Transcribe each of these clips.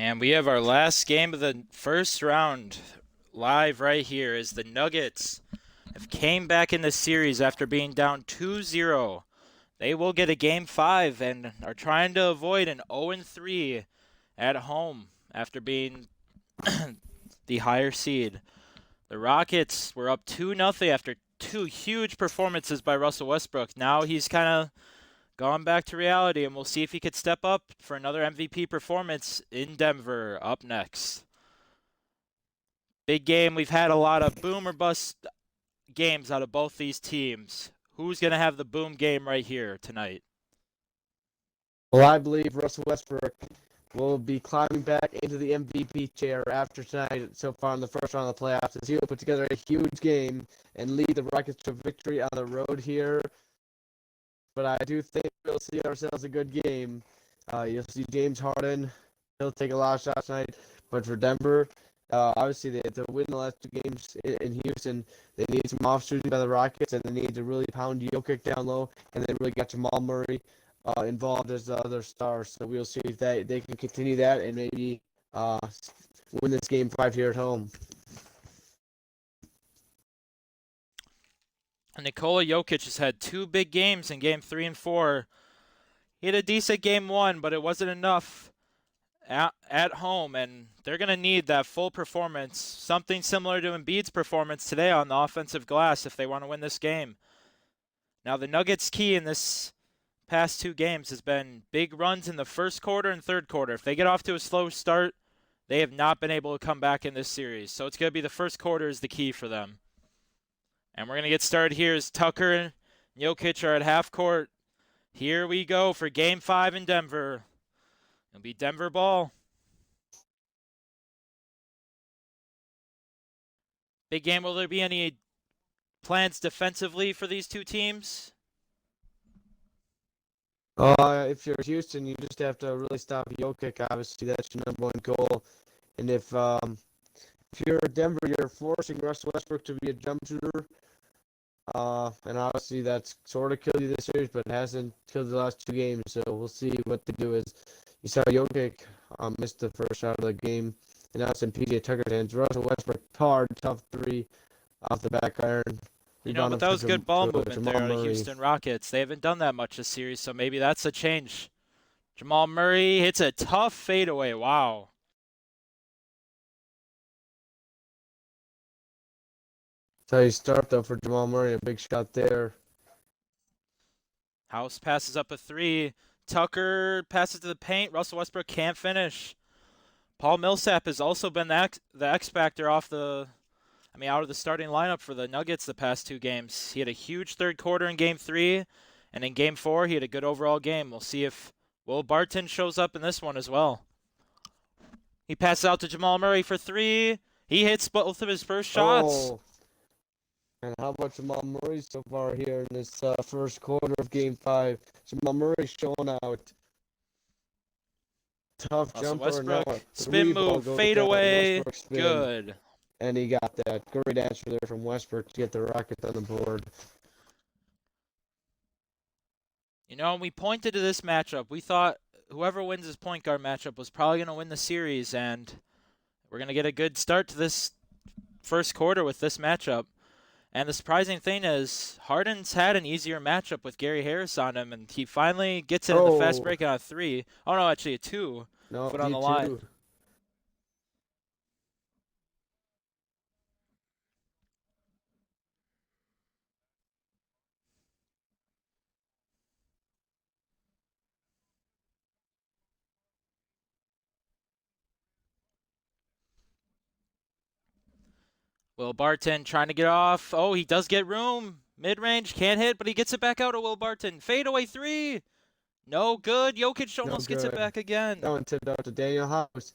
And we have our last game of the first round live right here as the Nuggets have came back in the series after being down 2-0. They will get a game 5 and are trying to avoid an 0-3 at home after being the higher seed. The Rockets were up 2-0 after two huge performances by Russell Westbrook. Now he's kind of gone back to reality, and we'll see if he could step up for another MVP performance in Denver up next. Big game. We've had a lot of boom or bust games out of both these teams. Who's going to have the boom game right here tonight? Well, I believe Russell Westbrook will be climbing back into the MVP chair after tonight so far in the first round of the playoffs as he'll put together a huge game and lead the Rockets to victory on the road here. But I do think we'll see ourselves a good game. You'll see James Harden. He'll take a lot of shots tonight. But for Denver, obviously they have to win the last two games in Houston. They need some off shooting by the Rockets, and they need to really pound Jokic down low, and they really got Jamal Murray involved as the other stars. So we'll see if they can continue that and maybe win this game 5 here at home. Nikola Jokic has had two big games in game 3 and 4. He had a decent game 1, but it wasn't enough at home, and they're going to need that full performance, something similar to Embiid's performance today on the offensive glass if they want to win this game. Now, the Nuggets' key in this past two games has been big runs in the first quarter and third quarter. If they get off to a slow start, they have not been able to come back in this series. So it's going to be the first quarter is the key for them. And we're going to get started here as Tucker and Jokic are at half court. Here we go for game 5 in Denver. It'll be Denver ball. Big game. Will there be any plans defensively for these two teams? If you're Houston, you just have to really stop Jokic. Obviously, that's your number one goal. And if you're Denver, you're forcing Russell Westbrook to be a jump shooter. And obviously that's sort of killed you this series, but it hasn't killed the last two games. So we'll see what they do. Is you saw Jokic missed the first shot of the game, and now it's in PJ Tucker's hands. Russell Westbrook hard, tough three off the back iron. But that was good ball movement there on the Murray. Houston Rockets. They haven't done that much this series, so maybe that's a change. Jamal Murray hits a tough fadeaway. Wow. That's how you start, though, for Jamal Murray. A big shot there. House passes up a 3. Tucker passes to the paint. Russell Westbrook can't finish. Paul Millsap has also been the X factor out of the starting lineup for the Nuggets the past two games. He had a huge third quarter in game 3, and in game 4 he had a good overall game. We'll see if Will Barton shows up in this one as well. He passes out to Jamal Murray for 3. He hits both of his first shots. Oh. And how about Jamal Murray so far here in this first quarter of Game 5? Jamal Murray showing out. Tough jumper. Westbrook, now spin move, fade away, good. And he got that great answer there from Westbrook to get the Rockets on the board. We pointed to this matchup. We thought whoever wins this point guard matchup was probably going to win the series, and we're going to get a good start to this first quarter with this matchup. And the surprising thing is Harden's had an easier matchup with Gary Harris on him, and he finally gets it in the fast break on a 3. Oh, no, actually a 2. No, Foot on the line. Will Barton trying to get off. Oh, he does get room. Mid-range, can't hit, but he gets it back out to Will Barton. Fadeaway 3. No good. Jokic almost gets it back again. That one tipped out to Daniel House.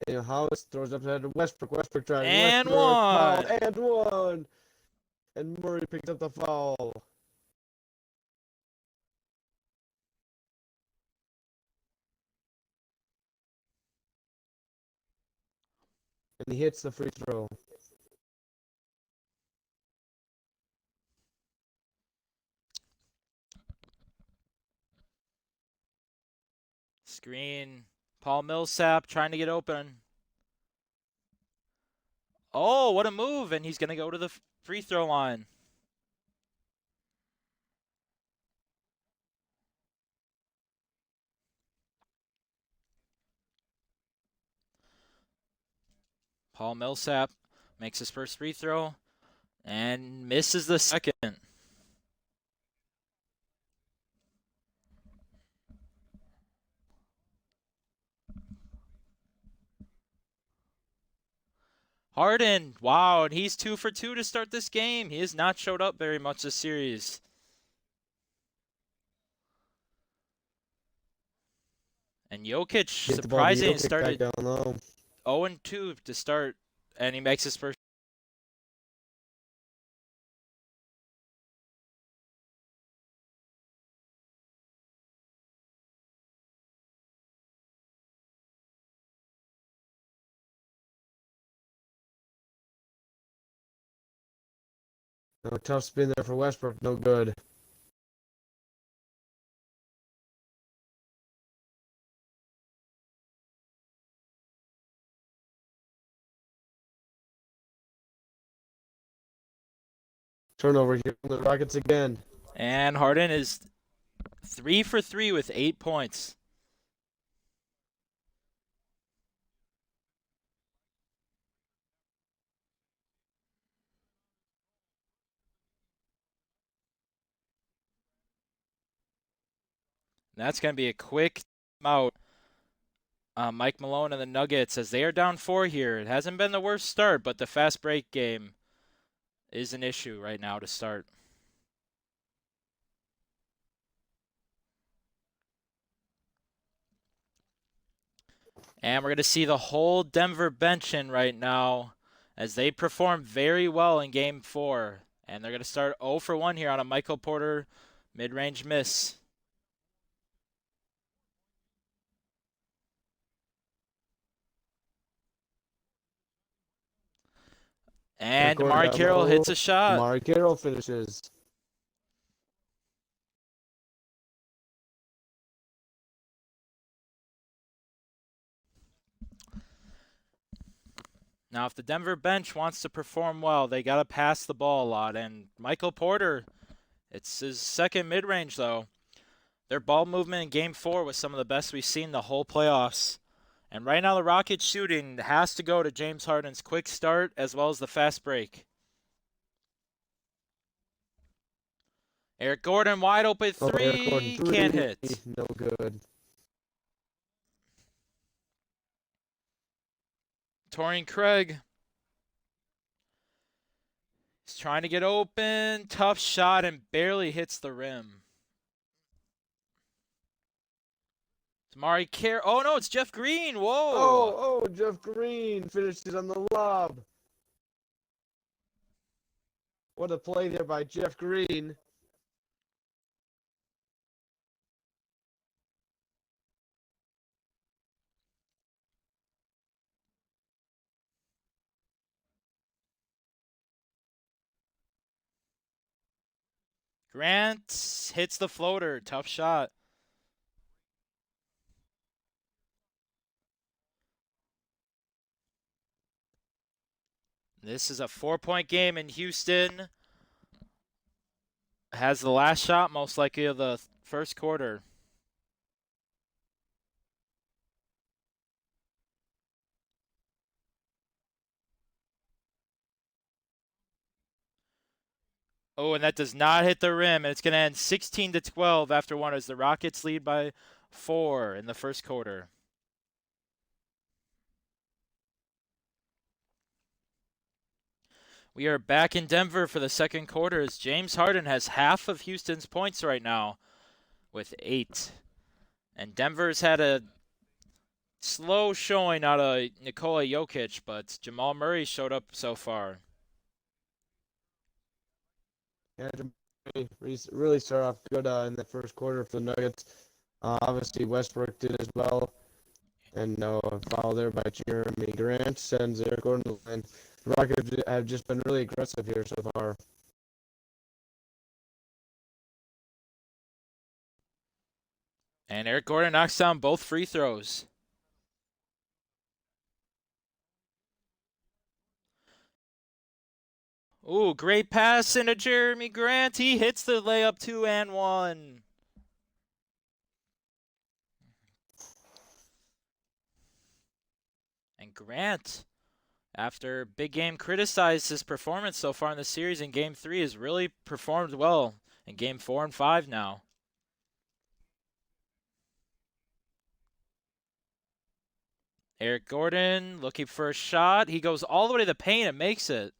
Daniel House throws up to Westbrook. Westbrook trying. And Westbrook, one. Foul, and one. And Murray picks up the foul. And he hits the free throw. Screen. Paul Millsap trying to get open. Oh, what a move! And he's going to go to the free throw line. Paul Millsap makes his first free throw and misses the second. Harden, wow, and he's 2 for 2 to start this game. He has not showed up very much this series. And Jokic, Get the ball to surprising, Jokic back started down low. 0-2 to start, and he makes his first. No, tough spin there for Westbrook. No good. Turnover here from the Rockets again. And Harden is 3 for 3 with 8 points. And that's going to be a quick out. Mike Malone and the Nuggets, as they are down 4 here. It hasn't been the worst start, but the fast break game is an issue right now to start. And we're going to see the whole Denver bench in right now as they perform very well in game 4. And they're going to start 0 for 1 here on a Michael Porter mid-range miss. And Amari Carroll hits a shot. Amari Carroll finishes. Now, if the Denver bench wants to perform well, they got to pass the ball a lot. And Michael Porter, it's his second mid-range, though. Their ball movement in game 4 was some of the best we've seen the whole playoffs. And right now, the Rockets shooting has to go to James Harden's quick start as well as the fast break. Eric Gordon wide open three, can't hit. No good. Torrey Craig. He's trying to get open. Tough shot and barely hits the rim. Amari Carroll. Oh, no, it's Jeff Green. Whoa. Oh, Jeff Green finishes on the lob. What a play there by Jeff Green. Grant hits the floater. Tough shot. This is a 4-point game in Houston. Has the last shot most likely of the first quarter. Oh, and that does not hit the rim. And it's going to end 16-12 after one as the Rockets lead by 4 in the first quarter. We are back in Denver for the second quarter as James Harden has half of Houston's points right now with 8. And Denver's had a slow showing out of Nikola Jokic, but Jamal Murray showed up so far. Yeah, really started off good in the first quarter for the Nuggets. Obviously, Westbrook did as well. And a foul there by Jeremy Grant sends Eric Gordon to the line. The Rockets have just been really aggressive here so far. And Eric Gordon knocks down both free throws. Ooh, great pass into Jeremy Grant. He hits the layup 2 and 1. And Grant, after Big Game criticized his performance so far in the series in Game 3, has really performed well in Game 4 and 5 now. Eric Gordon looking for a shot. He goes all the way to the paint and makes it.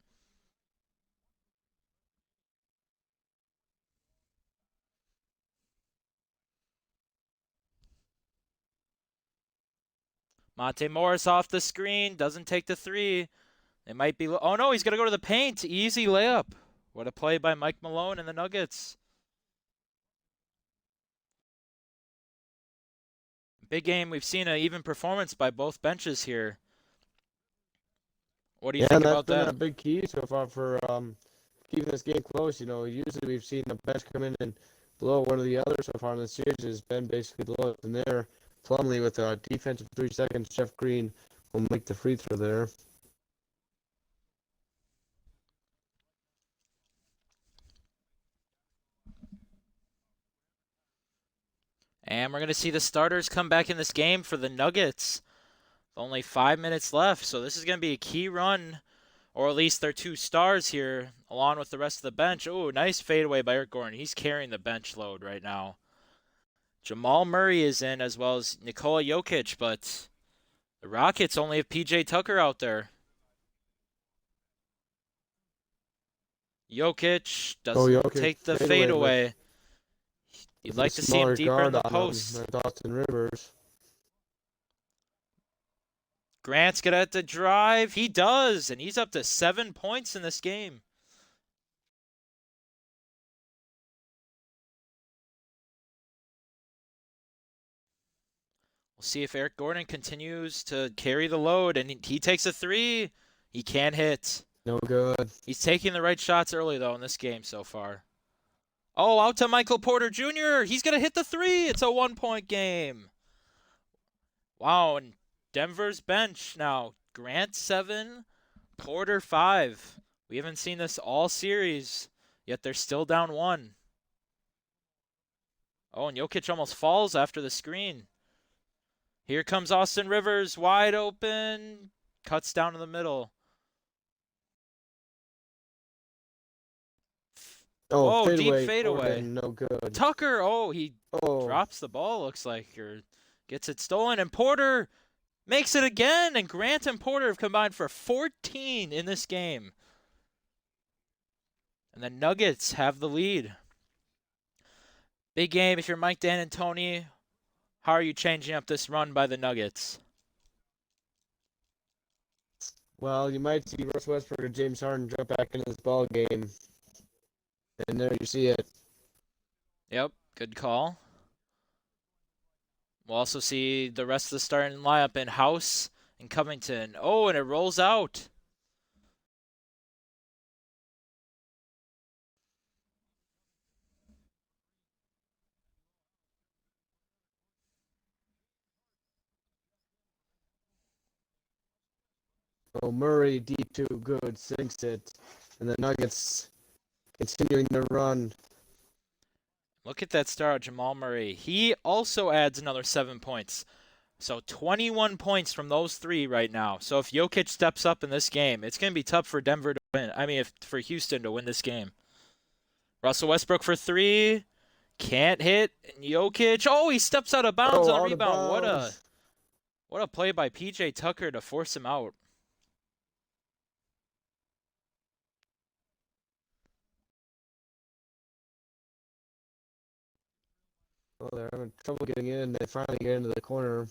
Monte Morris off the screen. Doesn't take the three. It might be. Oh no, he's going to go to the paint. Easy layup. What a play by Mike Malone and the Nuggets. Big game. We've seen an even performance by both benches here. What do you Yeah, think and that's about been that? a big key so far for keeping this game close. You know, usually we've seen the bench come in and blow one or the other so far in the series. Has been basically the lowest in there. Plumlee with a defensive 3 seconds. Jeff Green will make the free throw there. And we're going to see the starters come back in this game for the Nuggets. Only 5 minutes left, so this is going to be a key run, or at least their two stars here, along with the rest of the bench. Oh, nice fadeaway by Eric Gordon. He's carrying the bench load right now. Jamal Murray is in, as well as Nikola Jokic, but the Rockets only have PJ Tucker out there. Jokic Oh, doesn't Jokic take the fadeaway fadeaway. You'd with a like to see him smaller deeper in guard the on him. post. There's Austin Rivers. Grant's gonna have to drive. He does, and he's up to 7 points in this game. We'll see if Eric Gordon continues to carry the load, and he takes a three. He can't hit. No good. He's taking the right shots early, though, in this game so far. Oh, out to Michael Porter Jr. He's going to hit the three. It's a 1 point game. Wow, and Denver's bench now. Grant 7, Porter 5. We haven't seen this all series, yet they're still down 1. Oh, and Jokic almost falls after the screen. Here comes Austin Rivers, wide open. Cuts down to the middle. Oh, Oh, deep fadeaway. fadeaway. Gordon, no good. Tucker, oh, he Oh, drops the ball, looks like, or gets it stolen. And Porter makes it again. And Grant and Porter have combined for 14 in this game. And the Nuggets have the lead. Big game if you're Mike D'Antoni. How are you changing up this run by the Nuggets? well, you might see Russ Westbrook or James Harden jump back into this ball game. And there you see it. Yep, good call. We'll also see the rest of the starting lineup in House and Covington. Oh, and it rolls out. Oh, Murray, deep two, good, sinks it. And the Nuggets continuing to run. Look at that star, Jamal Murray. He also adds another 7 points. So 21 points from those three right now. So if Jokic steps up in this game, it's going to be tough for Denver to win. I mean, for Houston to win this game. Russell Westbrook for three. Can't hit. And Jokic. Oh, he steps out of bounds Oh, on a out of rebound. bounds. What a play by PJ Tucker to force him out. Oh, they're having trouble getting in. They finally get into the corner.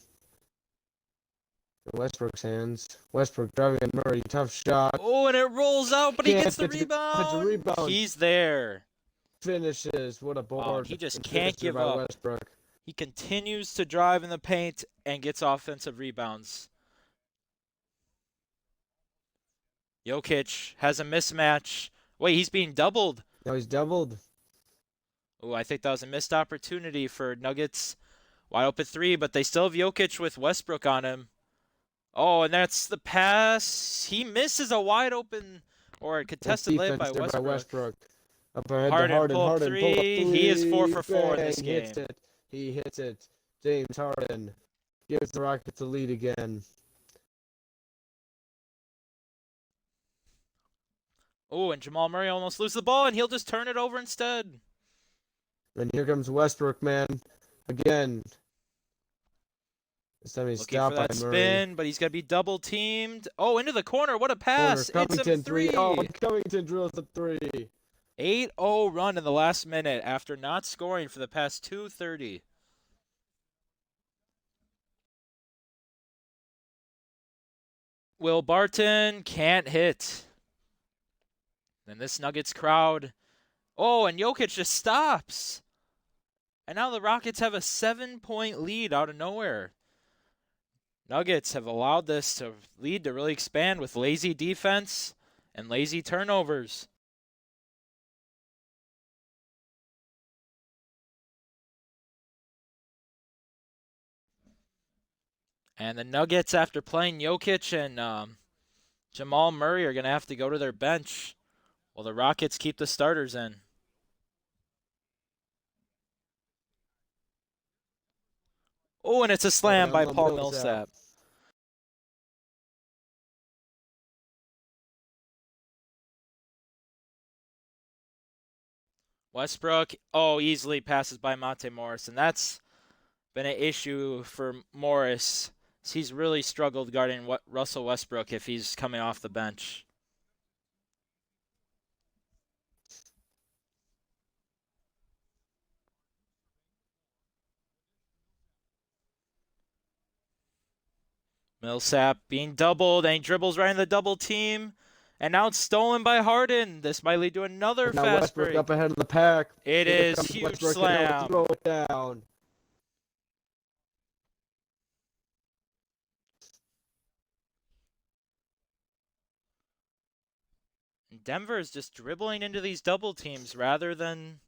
In Westbrook's hands. Westbrook driving at Murray. Tough shot. Oh, and it rolls out, but he Can't gets the get to the rebound. rebound. He's there. Finishes. What a board. He just And can't finisher give by up. Westbrook. He continues to drive in the paint and gets offensive rebounds. Jokic has a mismatch. Wait, he's being doubled. Now he's doubled. Oh, I think that was a missed opportunity for Nuggets. Wide open three, but they still have Jokic with Westbrook on him. Oh, and that's the pass. He misses a wide open or a Nice contested layup defense by there by Westbrook. Westbrook. Up ahead to Harden Harden. pull up Harden pull up three. He is 4 three. for 4 in Bang! this Hits game. it. He hits it. James Harden gives the Rockets the lead again. Oh, and Jamal Murray almost loses the ball, and he'll just turn it over instead. And here comes Westbrook, man. Again. This time he's Looking for stopped by that Murray. spin, but he's going to be double teamed. Oh, into the corner. What a Corner. pass. It's him Covington three. Oh, three. Covington drills the three. 8-0 run in the last minute after not scoring for the past 2:30. Will Barton can't hit. And this Nuggets crowd. Oh, and Jokic just stops. And now the Rockets have a 7-point lead out of nowhere. Nuggets have allowed this lead to really expand with lazy defense and lazy turnovers. And the Nuggets, after playing Jokic and Jamal Murray, are going to have to go to their bench while the Rockets keep the starters in. Oh, and it's a slam by Paul Millsap. Westbrook, easily passes by Monte Morris, and that's been an issue for Morris. He's really struggled guarding Russell Westbrook if he's coming off the bench. Millsap being doubled, and he dribbles right in the double team. And now it's stolen by Harden. This might lead to another Now fast Westbrook break. up ahead of the pack. It Here is comes huge Westbrook, and slam. throw it down. Denver is just dribbling into these double teams rather than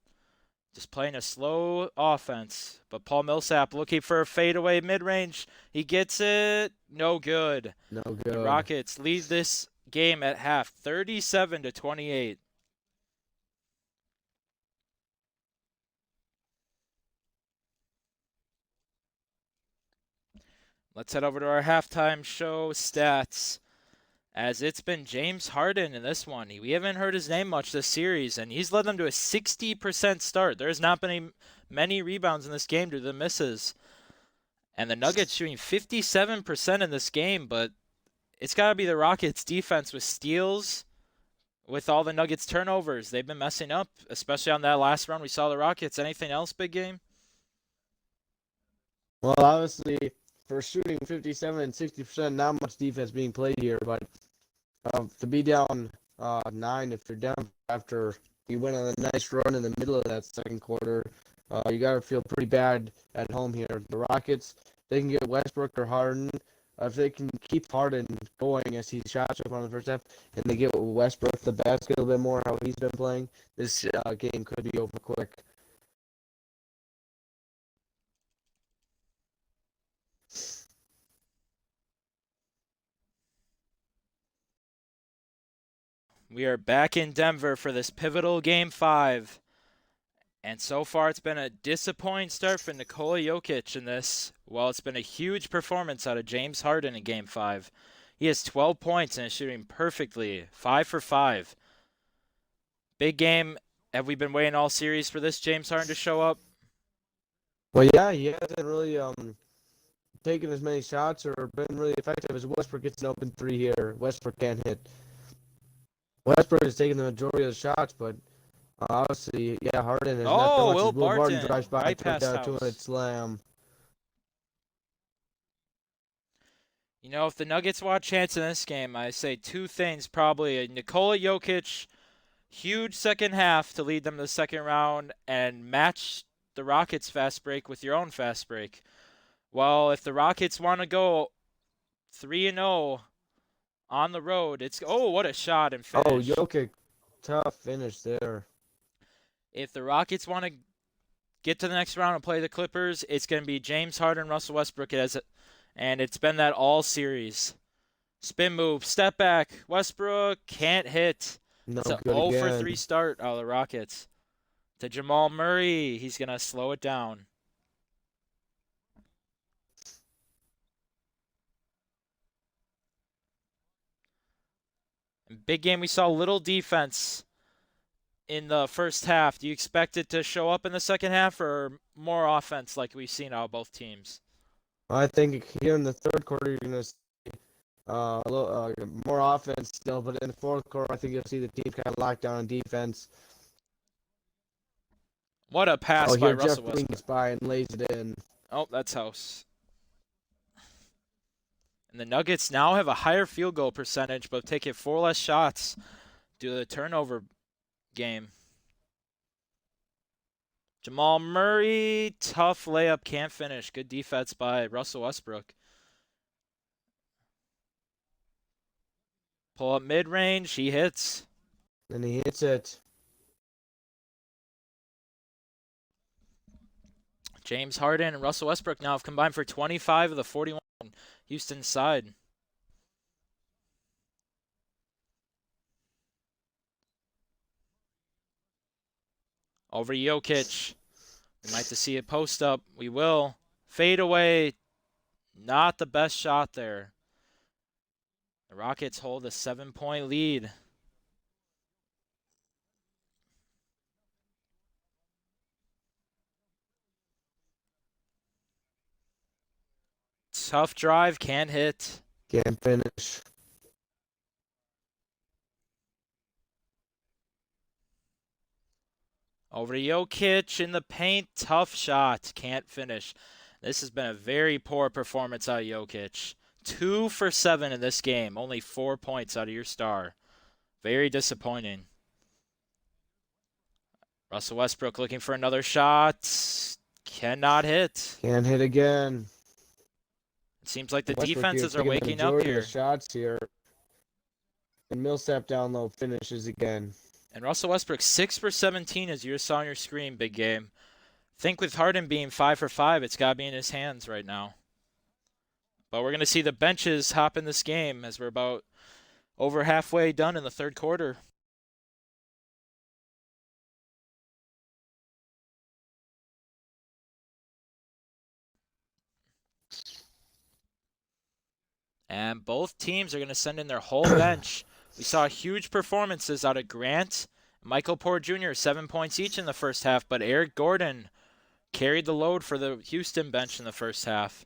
just playing a slow offense. But Paul Millsap looking for a fadeaway mid-range. He gets it. No good. No The good. Rockets lead this game at half, 37-28. Let's head over to our halftime show stats. As it's been James Harden in this one. We haven't heard his name much this series, and he's led them to a 60% start. There has not been many rebounds in this game due to the misses. And the Nuggets shooting 57% in this game, but it's got to be the Rockets' defense with steals, with all the Nuggets' turnovers. They've been messing up, especially on that last run we saw the Rockets. Anything else, big game? Well, obviously, for shooting 57 and 60%, not much defense being played here, but to be down 9 if you're down after you went on a nice run in the middle of that second quarter, you got to feel pretty bad at home here. The Rockets, they can get Westbrook or Harden. If they can keep Harden going as he shot up on the first half, and they get Westbrook the basket a little bit more how he's been playing, this game could be over quick. We are back in Denver for this pivotal Game 5. And so far, it's been a disappointing start for Nikola Jokic in this. Well, it's been a huge performance out of James Harden in Game 5. He has 12 points and is shooting perfectly, 5 for 5. Big game. Have we been waiting all series for this James Harden to show up? Well, yeah, he hasn't really taken as many shots or been really effective as Westbrook gets an open three here. Westbrook can't hit. Westbrook is taking the majority of the shots, but obviously, yeah, Harden has not done much. Will As Will Barton Barton, drives by, right took past down a House. two-minute slam. You know, if the Nuggets want a chance in this game, I say two things probably. Nikola Jokic, huge second half to lead them to the second round and match the Rockets' fast break with your own fast break. Well, if the Rockets want to go 3-0 on the road, what a shot and finish. Oh, Jokic, tough finish there. If the Rockets want to get to the next round and play the Clippers, it's going to be James Harden, Russell Westbrook, and it's been that all series. Spin move, step back. Westbrook can't hit. No It's a good 0 for again. 3 start out of the Rockets. To Jamal Murray, he's going to slow it down. In big game, we saw little defense in the first half. Do you expect it to show up in the second half or more offense like we've seen out of both teams? I think here in the third quarter, you're going to see a little more offense still, but in the fourth quarter, I think you'll see the team kind of lock down on defense. What a pass Oh, by here Jeff Russell Green Westbrook. gets by and lays it in. Oh, that's house. And the Nuggets now have a higher field goal percentage, but take it 4 less shots due to the turnover game. Jamal Murray, tough layup, can't finish. Good defense by Russell Westbrook. Pull up mid-range, he hits. And he hits it. James Harden and Russell Westbrook now have combined for 25 of the 41 on Houston's side. Over Jokic. We might have to see it post up. We will. Fade away. Not the best shot there. The Rockets hold a 7-point lead. Tough drive, can't hit. Can't finish. Over to Jokic in the paint. Tough shot, can't finish. This has been a very poor performance out of Jokic. 2 for 7 in this game. Only 4 points out of your star. Very disappointing. Russell Westbrook looking for another shot. Cannot hit. Can't hit again. It seems like the Westbrook defenses are taking the waking up majority of here. the shots here. And Millsap down low finishes again. And Russell Westbrook 6 for 17 as you saw on your screen, big game. Think with Harden being 5 for 5, it's got to be in his hands right now. But we're going to see the benches hop in this game as we're about over halfway done in the third quarter. And both teams are going to send in their whole bench. We saw huge performances out of Grant, Michael Porter Jr., 7 points each in the first half, but Eric Gordon carried the load for the Houston bench in the first half.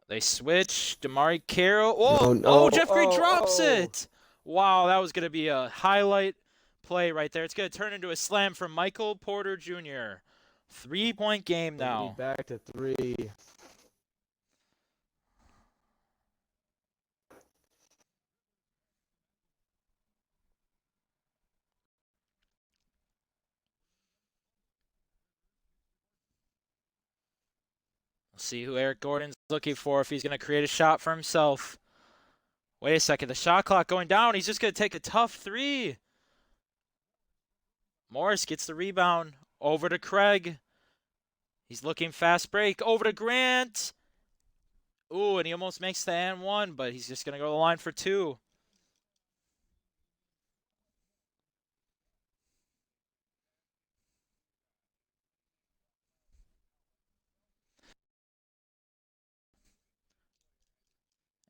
They switch. DeMarre Carroll. Oh, No. Jeff Green drops Oh. it. Wow, that was going to be a highlight play right there. It's going to turn into a slam from Michael Porter Jr. 3-point game now. Back to 3. We'll see who Eric Gordon's looking for, if he's going to create a shot for himself. Wait a second. The shot clock going down. He's just going to take a tough 3. Morris gets the rebound. Over to Craig. He's looking fast break. Over to Grant. Ooh, and he almost makes the and 1, but he's just going to go to the line for 2.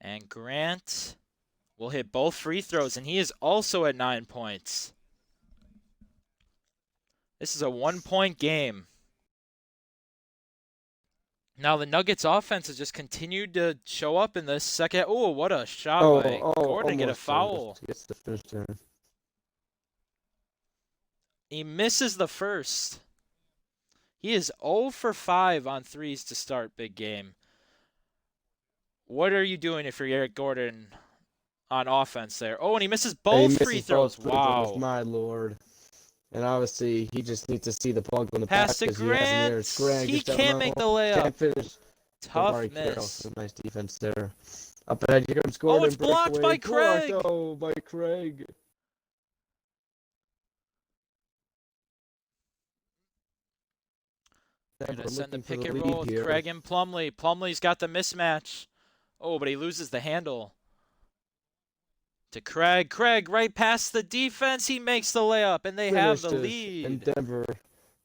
And Grant will hit both free throws, and he is also at 9 points. This is a 1-point game. Now the Nuggets offense has just continued to show up in the second. Oh, what a shot by Gordon to get a foul. Gets the finish there. He misses the first. He is 0 for 5 on threes to start big game. What are you doing if you're Eric Gordon on offense there? Oh, and he misses both free throws. Wow. My lord. And obviously, he just needs to see the plug on the Pass pass to Grant. He can't make the layup. Can't finish. Tough miss. Nice defense there. Up ahead, here comes Gordon. Oh, it's blocked by Craig. Oh, by Craig. They're going Denver to send the looking for pick the and lead roll with here. Craig and Plumlee. Plumlee's got the mismatch. Oh, but he loses the handle. To Craig. Craig right past the defense. He makes the layup, and they have the Finishes, and lead. Denver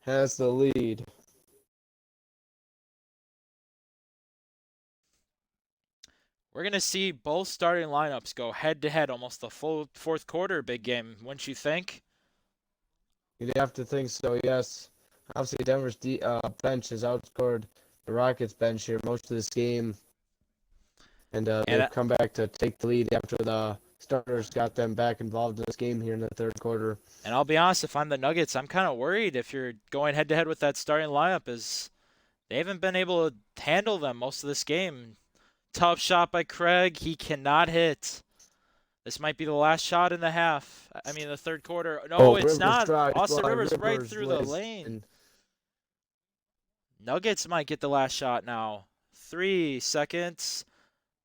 has the lead. We're going to see both starting lineups go head-to-head almost the full fourth quarter, big game, wouldn't you think? You'd have to think so, yes. Obviously, Denver's bench has outscored the Rockets' bench here most of this game. And And they've come back to take the lead after the starters got them back involved in this game here in the third quarter. And I'll be honest, if I'm the Nuggets, I'm kind of worried if you're going head-to-head with that starting lineup, as they haven't been able to handle them most of this game. Tough shot by Craig. He cannot hit. This might be the last shot in the half. I mean, the third quarter. No, Oh, it's Rivers not. drives Austin by Rivers right Rivers through the lays lane. in. Nuggets might get the last shot now. 3 seconds.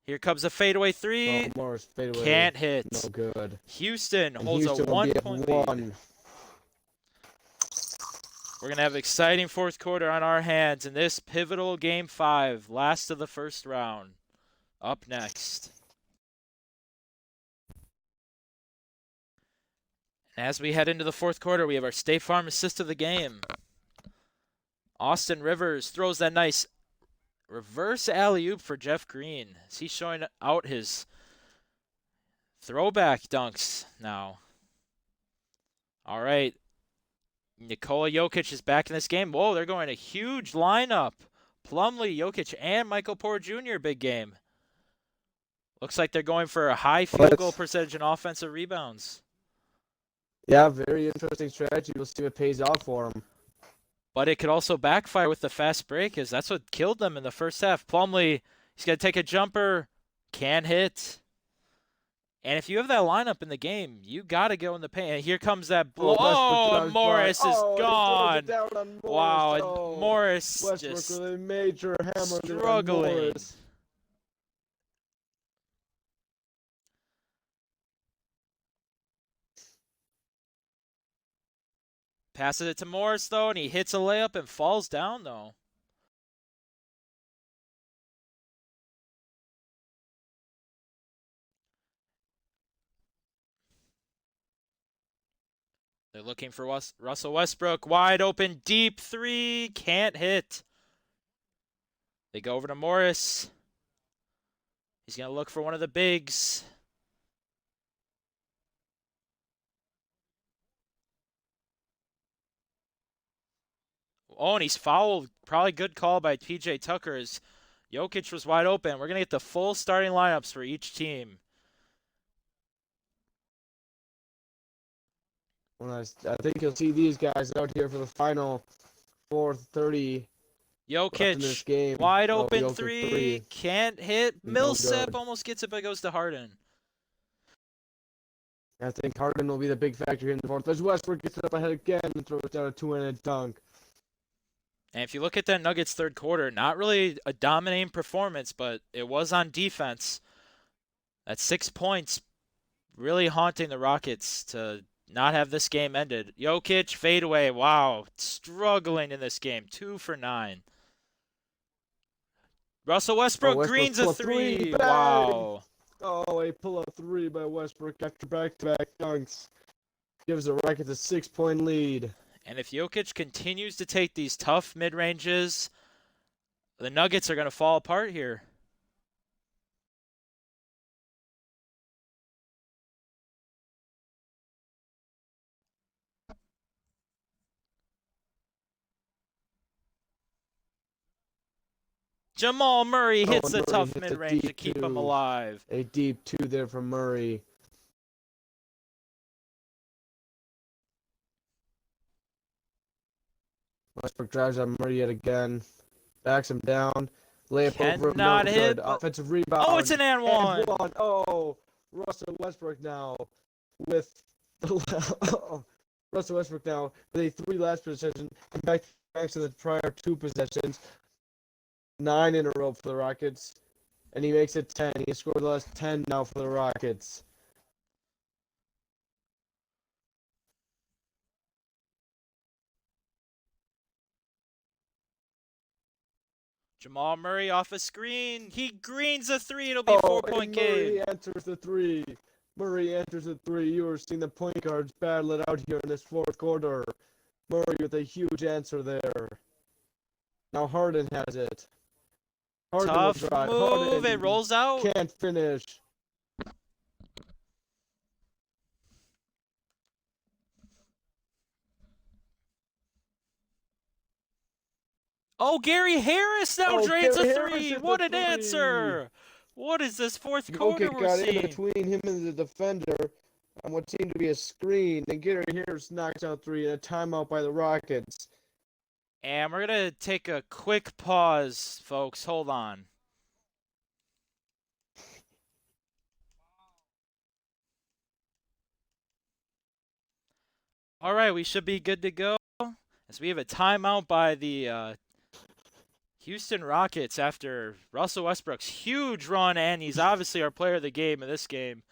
Here comes a fadeaway Oh, three. Morris fadeaway. Can't No hit. good. Houston And holds Houston a will be at 1-point lead. one. We're going to have an exciting fourth quarter on our hands in this pivotal Game 5, last of the first round. Up next. As we head into the fourth quarter, we have our State Farm assist of the game. Austin Rivers throws that nice reverse alley-oop for Jeff Green. Is he showing out his throwback dunks now? All right. Nikola Jokic is back in this game. Whoa, they're going a huge lineup. Plumlee, Jokic, and Michael Porter Jr. Big game. Looks like they're going for a high field goal percentage and offensive rebounds. Yeah, very interesting strategy. We'll see what pays off for them. But it could also backfire with the fast break, as that's what killed them in the first half. Plumlee, he's going to take a jumper. Can hit. And if you have that lineup in the game, you got to go in the paint. And here comes that blow. Oh, and Morris is gone. Wow, and Morris Westbrook just with a major hammer struggling. Passes it to Morris, though, and he hits a layup and falls down, though. They're looking for Russell Westbrook. Wide open, deep three. Can't hit. They go over to Morris. He's going to look for one of the bigs. Oh, and he's fouled. Probably good call by P.J. Tucker, as Jokic was wide open. We're going to get the full starting lineups for each team. Well, I think you'll see these guys out here for the final 4:30 in this Jokic, game. wide Oh, open Jokic three. Can't hit. No Millsap good. almost gets it, but goes to Harden. I think Harden will be the big factor here in the fourth. As Westbrook gets it up ahead again and throws down a two-handed dunk. And if you look at that Nuggets third quarter, not really a dominating performance, but it was on defense. That's 6 points, really haunting the Rockets to not have this game ended. Jokic, fadeaway. Wow, struggling in this game. 2 for 9. Russell Westbrook, Westbrook greens a pull-up three. bang! Wow. Oh, a pull-up three by Westbrook after back-to-back dunks. Gives the Rockets a 6-point lead. And if Jokic continues to take these tough mid-ranges, the Nuggets are going to fall apart here. Jamal Murray hits the tough mid-range to keep him alive. A deep two there from Murray. Westbrook drives on Murray yet again. Backs him down. Layup over him. Cannot No hit. good. Offensive rebound. Oh, it's an and one. Oh, Russell Westbrook now with the Russell Westbrook now with a 3 last possession and back to the prior 2 possessions. 9 in a row for the Rockets, and he makes it 10. He scored the last 10 now for the Rockets. Jamal Murray off a screen. He greens a three. It'll be Oh, 4-point and game. Murray answers the three. Murray enters the three. You are seeing the point guards battle it out here in this fourth quarter. Murray with a huge answer there. Now Harden has it. Harden will Tough drive. move. It Harden rolls out. can't finish. Oh, Gary Harris now Oh, drains a Gary Harris three. hit the What an three. answer. What is this fourth quarter Jokic we're got in seeing? between him and the defender on what seemed to be a screen. Then Gary Harris knocks out three and a timeout by the Rockets. And we're going to take a quick pause, folks. Hold on. All right, we should be good to go as we have a timeout by the Houston Rockets after Russell Westbrook's huge run, and he's obviously our player of the game in this game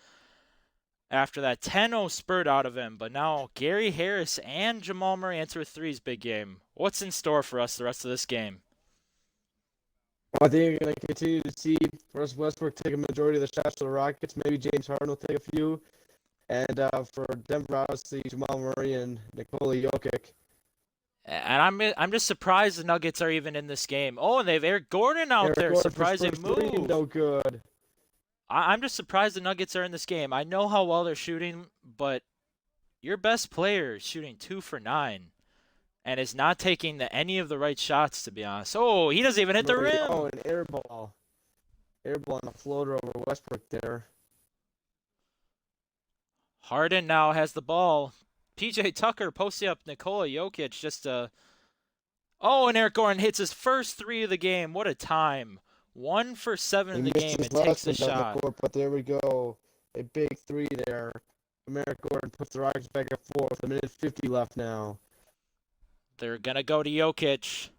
after that 10-0 spurt out of him. But now Gary Harris and Jamal Murray enter threes, big game. What's in store for us the rest of this game? I think you're going to continue to see Russell Westbrook take a majority of the shots for the Rockets. Maybe James Harden will take a few. And for Denver, obviously, Jamal Murray and Nikola Jokic. And I'm just surprised the Nuggets are even in this game. Oh, and they have Eric Gordon out there. Surprising move. No good. I'm just surprised the Nuggets are in this game. I know how well they're shooting, but your best player is shooting 2 for 9 and is not taking any of the right shots, to be honest. Oh, he doesn't even hit the Murray, rim. oh, an air ball. Air ball on a floater over Westbrook there. Harden now has the ball. PJ Tucker posting up Nikola Jokic just Oh, and Eric Gordon hits his first three of the game. What a time. 1 for 7 in the game and takes the shot. The court, but there we go. A big three there. Eric Gordon puts the Rockets back at 4 with a minute 50 left now. They're going to go to Jokic.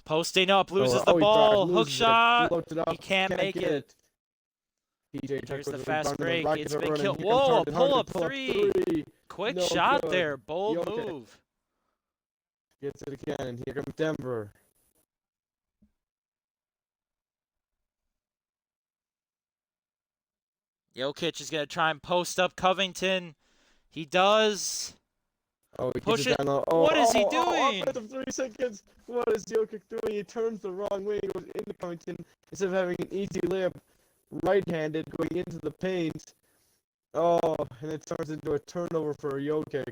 Posting up, loses the ball. Hook shot. He can't make it. PJ Here's Tucker the fast break. It's been killed. Here Whoa, comes pull Harden, up three. Quick No shot good. there. Bold Jokic move. gets it again, and here comes Denver. Jokic is going to try and post up Covington. He does. Oh, he Push gets it. it down. What is he doing? Offensive 3 seconds. What is Jokic doing? He turns the wrong way. He goes into Covington instead of having an easy layup, right-handed, going into the paint. Oh, and it turns into a turnover for Jokic.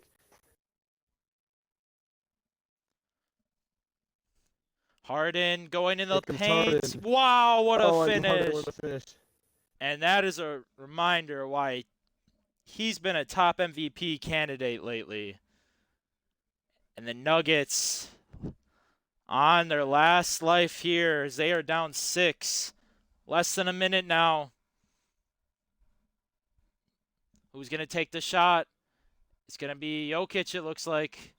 Harden going in the paint. Harden. Wow, what a finish. What a finish. And that is a reminder why he's been a top MVP candidate lately. And the Nuggets on their last life here as they are down 6. Less than a minute now. Who's going to take the shot? It's going to be Jokic, it looks like.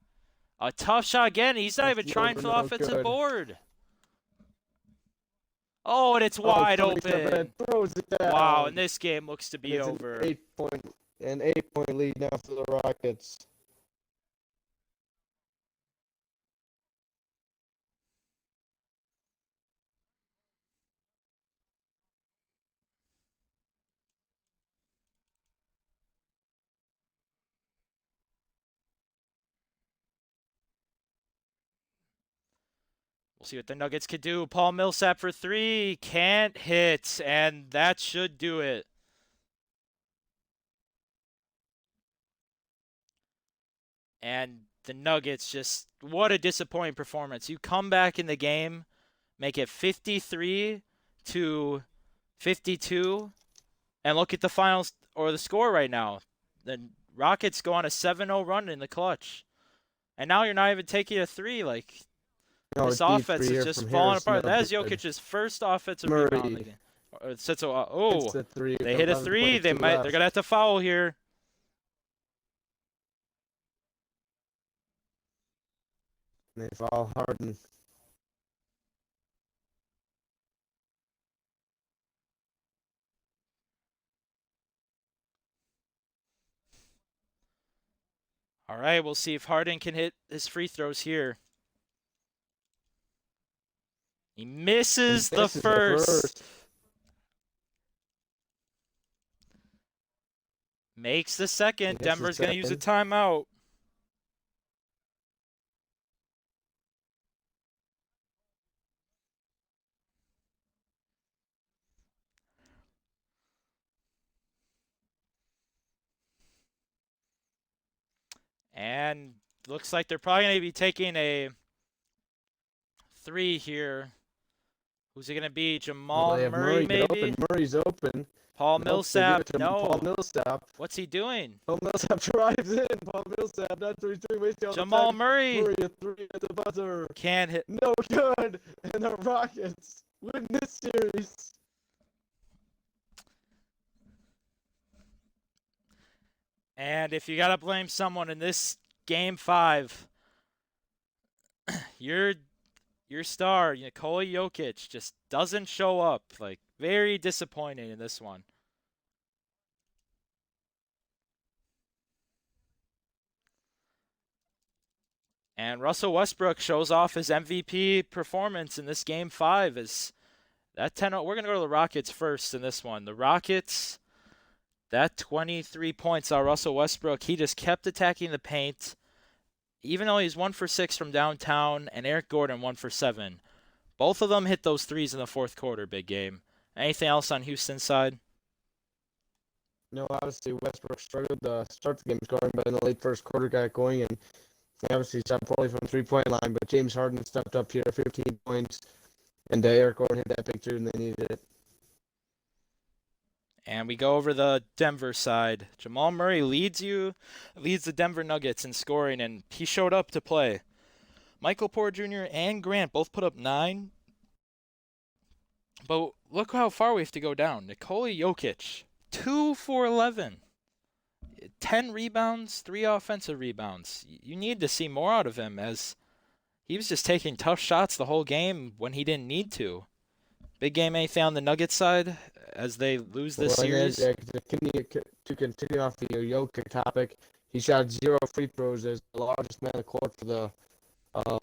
A tough shot again. He's not even trying for the offensive board. Oh, and it's wide open. Throws it down. Wow, and this game looks to be over. An 8-point lead now for the Rockets. We'll see what the Nuggets could do. Paul Millsap for 3. Can't hit, and that should do it. And the Nuggets just, what a disappointing performance. You come back in the game, make it 53 to 52, and look at the finals or the score right now. The Rockets go on a 7-0 run in the clutch. And now you're not even taking a 3. Like, this offense is just falling apart. That is Jokic's first offensive rebound. They hit a 3. They're gonna have to foul here. They foul Harden. All right, we'll see if Harden can hit his free throws here. He misses the Misses the first. first. Makes the second. Gets the Denver's going to use a second. timeout. And looks like they're probably going to be taking a 3 here. Who's it going to be? Well, Jamal they have Murray, Murray get open. maybe? Murray's open. Paul Nope, they give Millsap? it to Paul No. Millsap. What's he doing? Paul Millsap drives in. Paul Millsap, not 3-3, wasting all the Jamal time. Murray Murray a 3 at the buzzer. can't hit. No good. And the Rockets win this series. And if you got to blame someone in this game 5, your star, Nikola Jokic, just doesn't show up. Like, very disappointing in this one. And Russell Westbrook shows off his MVP performance in this game 5 as that 10. We're going to go to the Rockets first in this one. The Rockets, that 23 points out Russell Westbrook, he just kept attacking the paint. Even though he's 1 for 6 from downtown, and Eric Gordon 1 for 7. Both of them hit those threes in the fourth quarter, big game. Anything else on Houston's side? No, obviously Westbrook struggled to start the game scoring, but in the late first quarter got going, and he obviously shot poorly from the three-point line. But James Harden stepped up here, 15 points, and Eric Gordon hit that big three, and they needed it. And we go over the Denver side. Jamal Murray leads the Denver Nuggets in scoring, and he showed up to play. Michael Porter Jr. and Grant both put up 9. But look how far we have to go down. Nikola Jokic, 2 for 11. 10 rebounds, 3 offensive rebounds. You need to see more out of him, as he was just taking tough shots the whole game when he didn't need to. Big game, anything on the Nuggets side as they lose this series? To continue off the Jokic topic, he shot 0 free throws as the largest man on the court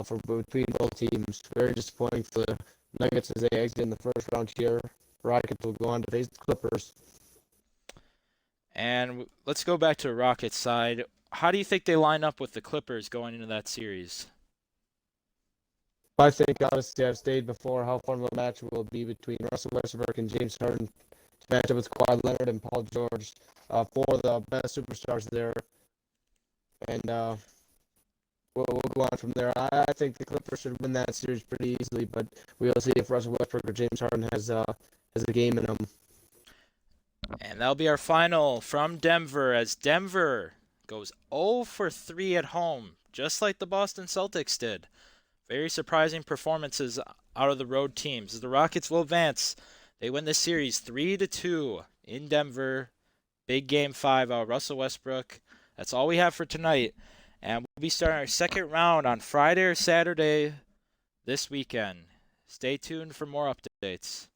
for between both teams. Very disappointing for the Nuggets as they exit in the first round here. Rockets will go on to face the Clippers. And let's go back to the Rockets side. How do you think they line up with the Clippers going into that series? I think, honestly, I've stated before how fun of a match it will be between Russell Westbrook and James Harden to match up with Kawhi Leonard and Paul George, four of the best superstars there. And we'll go on from there. I think the Clippers should win that series pretty easily, but we'll see if Russell Westbrook or James Harden has a game in them. And that'll be our final from Denver, as Denver goes 0 for 3 at home, just like the Boston Celtics did. Very surprising performances out of the road teams. The Rockets will advance. They win this series 3-2 in Denver. Big game 5 out Russell Westbrook. That's all we have for tonight. And we'll be starting our second round on Friday or Saturday this weekend. Stay tuned for more updates.